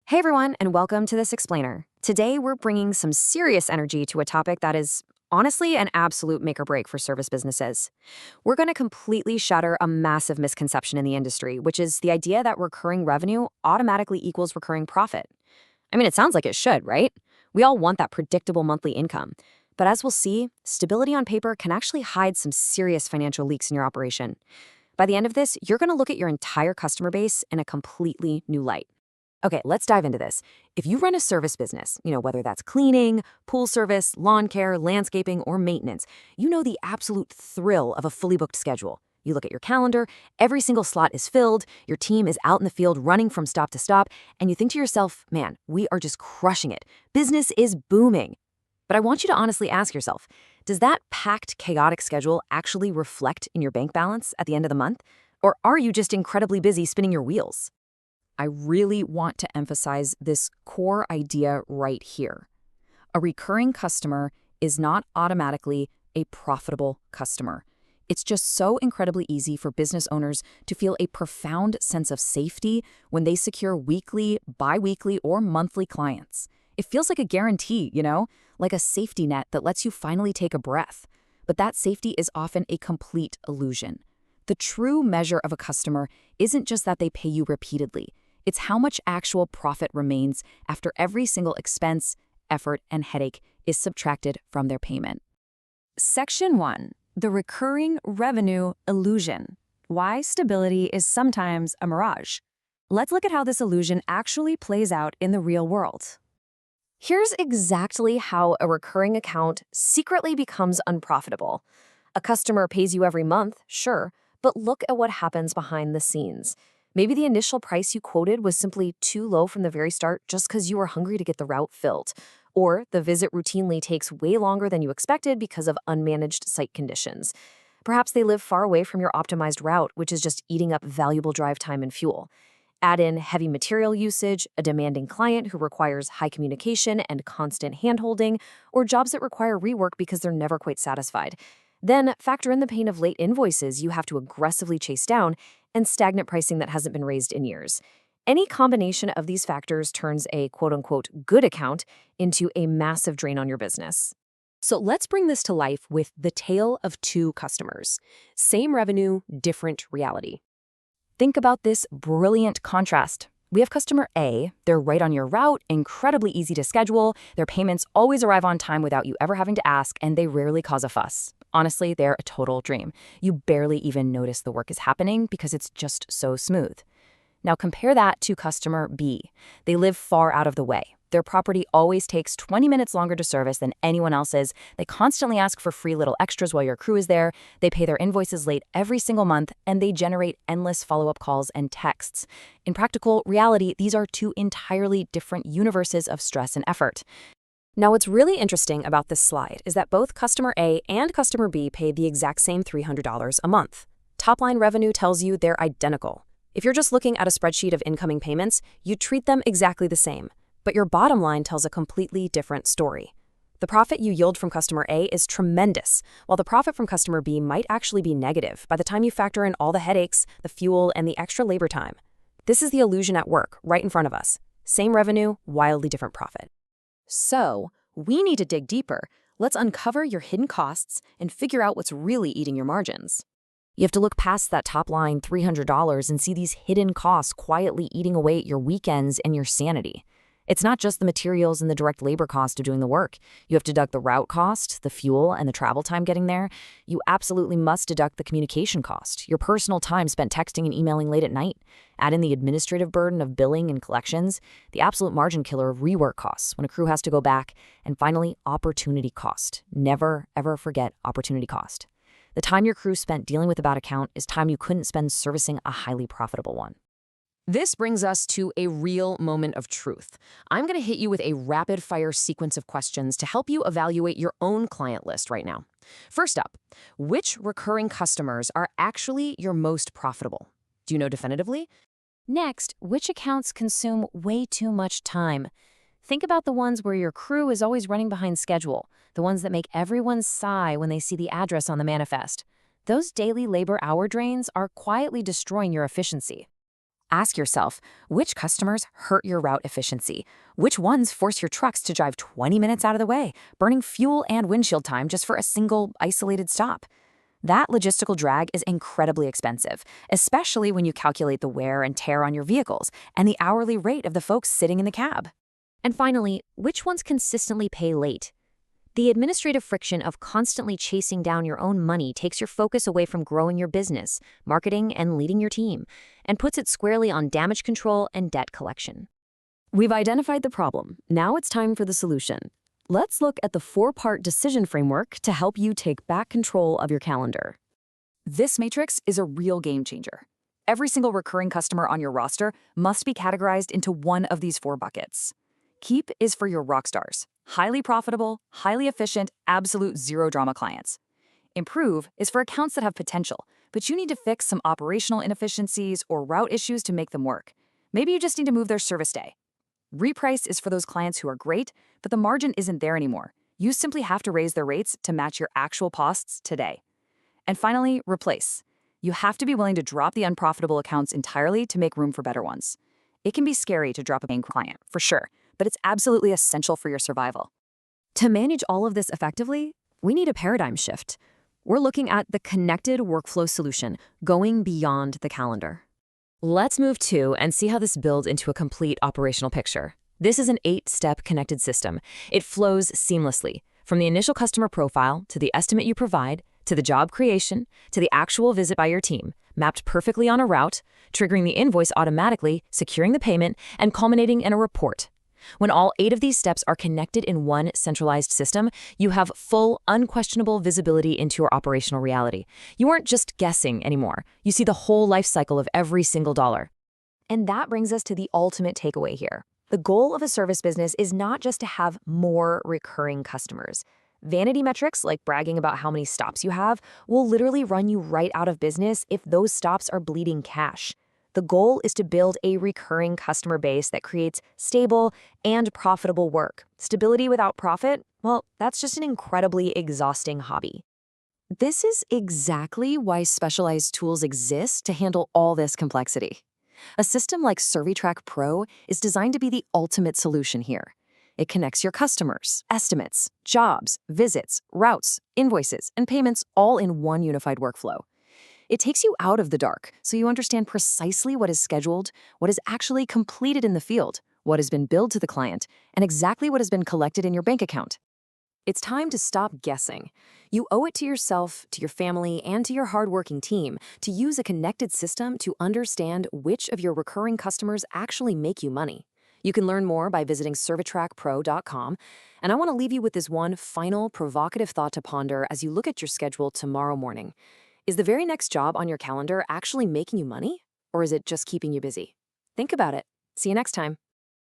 Hey everyone, and welcome to This Explainer. Today we're bringing some serious energy to a topic that is honestly an absolute make or break for service businesses. We're going to completely shatter a massive misconception in the industry, which is the idea that recurring revenue automatically equals recurring profit. I mean, it sounds like it should, right? We all want that predictable monthly income. But as we'll see, stability on paper can actually hide some serious financial leaks in your operation. By the end of this, you're going to look at your entire customer base in a completely new light. Okay, let's dive into this. If you run a service business, whether that's cleaning, pool service, lawn care, landscaping, or maintenance, you know the absolute thrill of a fully booked schedule. You look at your calendar, every single slot is filled, your team is out in the field running from stop to stop, and you think to yourself, man, we are just crushing it. Business is booming. But I want you to honestly ask yourself, does that packed, chaotic schedule actually reflect in your bank balance at the end of the month? Or are you just incredibly busy spinning your wheels? I really want to emphasize this core idea right here. A recurring customer is not automatically a profitable customer. It's just so incredibly easy for business owners to feel a profound sense of safety when they secure weekly, bi-weekly, or monthly clients. It feels like a guarantee, like a safety net that lets you finally take a breath. But that safety is often a complete illusion. The true measure of a customer isn't just that they pay you repeatedly. It's how much actual profit remains after every single expense, effort, and headache is subtracted from their payment. Section 1. The recurring revenue illusion. Why stability is sometimes a mirage. Let's look at how this illusion actually plays out in the real world. Here's exactly how a recurring account secretly becomes unprofitable. A customer pays you every month, sure, but look at what happens behind the scenes. Maybe the initial price you quoted was simply too low from the very start just because you were hungry to get the route filled. Or the visit routinely takes way longer than you expected because of unmanaged site conditions. Perhaps they live far away from your optimized route, which is just eating up valuable drive time and fuel. Add in heavy material usage, a demanding client who requires high communication and constant handholding, or jobs that require rework because they're never quite satisfied. Then factor in the pain of late invoices you have to aggressively chase down and stagnant pricing that hasn't been raised in years. Any combination of these factors turns a quote-unquote good account into a massive drain on your business. So let's bring this to life with the tale of two customers. Same revenue, different reality. Think about this brilliant contrast. We have customer A, they're right on your route, incredibly easy to schedule, their payments always arrive on time without you ever having to ask, and they rarely cause a fuss. Honestly, they're a total dream. You barely even notice the work is happening because it's just so smooth. Now compare that to customer B. They live far out of the way. Their property always takes 20 minutes longer to service than anyone else's. They constantly ask for free little extras while your crew is there. They pay their invoices late every single month, and they generate endless follow-up calls and texts. In practical reality, these are two entirely different universes of stress and effort. Now, what's really interesting about this slide is that both customer A and customer B pay the exact same $300 a month. Top-line revenue tells you they're identical. If you're just looking at a spreadsheet of incoming payments, you treat them exactly the same. But your bottom line tells a completely different story. The profit you yield from customer A is tremendous, while the profit from customer B might actually be negative by the time you factor in all the headaches, the fuel, and the extra labor time. This is the illusion at work, right in front of us. Same revenue, wildly different profit. So, we need to dig deeper. Let's uncover your hidden costs and figure out what's really eating your margins. You have to look past that top line $300 and see these hidden costs quietly eating away at your weekends and your sanity. It's not just the materials and the direct labor cost of doing the work. You have to deduct the route cost, the fuel, and the travel time getting there. You absolutely must deduct the communication cost, your personal time spent texting and emailing late at night. Add in the administrative burden of billing and collections, the absolute margin killer of rework costs when a crew has to go back, and finally, opportunity cost. Never, ever forget opportunity cost. The time your crew spent dealing with a bad account is time you couldn't spend servicing a highly profitable one. This brings us to a real moment of truth. I'm going to hit you with a rapid-fire sequence of questions to help you evaluate your own client list right now. First up, which recurring customers are actually your most profitable? Do you know definitively? Next, which accounts consume way too much time? Think about the ones where your crew is always running behind schedule, the ones that make everyone sigh when they see the address on the manifest. Those daily labor hour drains are quietly destroying your efficiency. Ask yourself, which customers hurt your route efficiency? Which ones force your trucks to drive 20 minutes out of the way, burning fuel and windshield time just for a single isolated stop? That logistical drag is incredibly expensive, especially when you calculate the wear and tear on your vehicles and the hourly rate of the folks sitting in the cab. And finally, which ones consistently pay late? The administrative friction of constantly chasing down your own money takes your focus away from growing your business, marketing, and leading your team, and puts it squarely on damage control and debt collection. We've identified the problem. Now it's time for the solution. Let's look at the 4-part decision framework to help you take back control of your calendar. This matrix is a real game changer. Every single recurring customer on your roster must be categorized into one of these 4 buckets. Keep is for your rock stars, highly profitable, highly efficient, absolute zero-drama clients. Improve is for accounts that have potential, but you need to fix some operational inefficiencies or route issues to make them work. Maybe you just need to move their service day. Reprice is for those clients who are great, but the margin isn't there anymore. You simply have to raise their rates to match your actual costs today. And finally, replace. You have to be willing to drop the unprofitable accounts entirely to make room for better ones. It can be scary to drop a paying client, for sure, but it's absolutely essential for your survival. To manage all of this effectively, we need a paradigm shift. We're looking at the connected workflow solution, going beyond the calendar. Let's move to and see how this builds into a complete operational picture. This is an 8-step connected system. It flows seamlessly, from the initial customer profile to the estimate you provide, to the job creation, to the actual visit by your team, mapped perfectly on a route, triggering the invoice automatically, securing the payment, and culminating in a report. When all 8 of these steps are connected in one centralized system, you have full, unquestionable visibility into your operational reality. You aren't just guessing anymore. You see the whole life cycle of every single dollar. And that brings us to the ultimate takeaway here. The goal of a service business is not just to have more recurring customers. Vanity metrics, like bragging about how many stops you have, will literally run you right out of business if those stops are bleeding cash. The goal is to build a recurring customer base that creates stable and profitable work. Stability without profit? Well, that's just an incredibly exhausting hobby. This is exactly why specialized tools exist to handle all this complexity. A system like ServiTrack Pro is designed to be the ultimate solution here. It connects your customers, estimates, jobs, visits, routes, invoices, and payments all in one unified workflow. It takes you out of the dark, so you understand precisely what is scheduled, what is actually completed in the field, what has been billed to the client, and exactly what has been collected in your bank account. It's time to stop guessing. You owe it to yourself, to your family, and to your hardworking team to use a connected system to understand which of your recurring customers actually make you money. You can learn more by visiting ServiTrackPro.com, and I want to leave you with this one final provocative thought to ponder as you look at your schedule tomorrow morning. Is the very next job on your calendar actually making you money, or is it just keeping you busy? Think about it. See you next time.